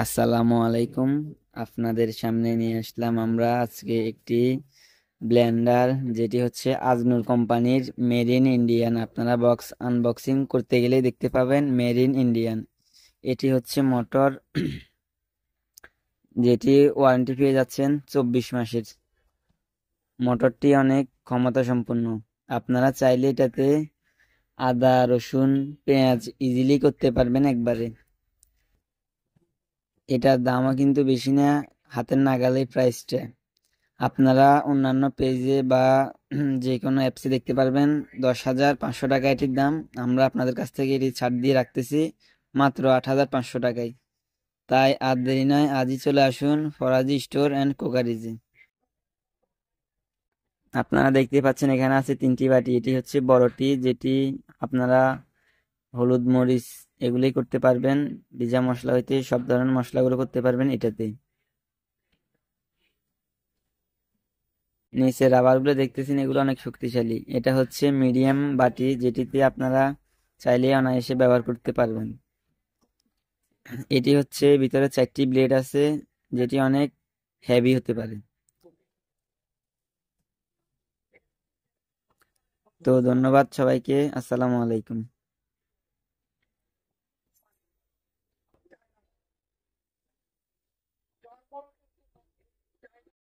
আসসালামু আলাইকুম। আপনাদের সামনে নিয়ে আসলাম আমরা আজকে একটি ব্লেন্ডার, যেটি হচ্ছে আজনুর কোম্পানির মেড ইন ইন্ডিয়ান। আপনারা বক্স আনবক্সিং করতে গেলেই দেখতে পাবেন মেড ইন ইন্ডিয়ান। এটি হচ্ছে মোটর, যেটি ওয়ারেন্টি পেয়ে যাচ্ছেন 24 মাসের। মোটরটি অনেক ক্ষমতা সম্পন্ন। আপনারা চাইলে এটাতে আদা, রসুন, পেঁয়াজ ইজিলি করতে পারবেন একবারে। এটার দামও কিন্তু বেশি না, হাতের নাগালে প্রাইসটা। আপনারা অন্যান্য পেজে বা যে কোনো অ্যাপসে দেখতে পারবেন 10,500 টাকা এটির দাম। আমরা আপনাদের কাছ থেকে এটি ছাড় দিয়ে রাখতেছি মাত্র 8,500 টাকায়। তাই আর দেরি নয়, আজই চলে আসুন ফরাজি স্টোর অ্যান্ড কোকারিজে। আপনারা দেখতে পাচ্ছেন এখানে আছে 3টি বাটি। এটি হচ্ছে বড়টি, যেটি আপনারা হলুদ, মরিচ এগুলোই করতে পারবেন। ভিজা মশলা হইতে সব ধরনের মশলাগুলো করতে পারবেন এটাতে। নিচে রাবার গুলো দেখতেছেন, এগুলো অনেক শক্তিশালী। এটা হচ্ছে মিডিয়াম বাটি, যেটিতে আপনারা চাইলে অনায়াসে ব্যবহার করতে পারবেন। এটি হচ্ছে ভিতরে 4টি ব্লেড আছে, যেটি অনেক হেভি হতে পারে। তো ধন্যবাদ সবাইকে। আসসালামু আলাইকুম।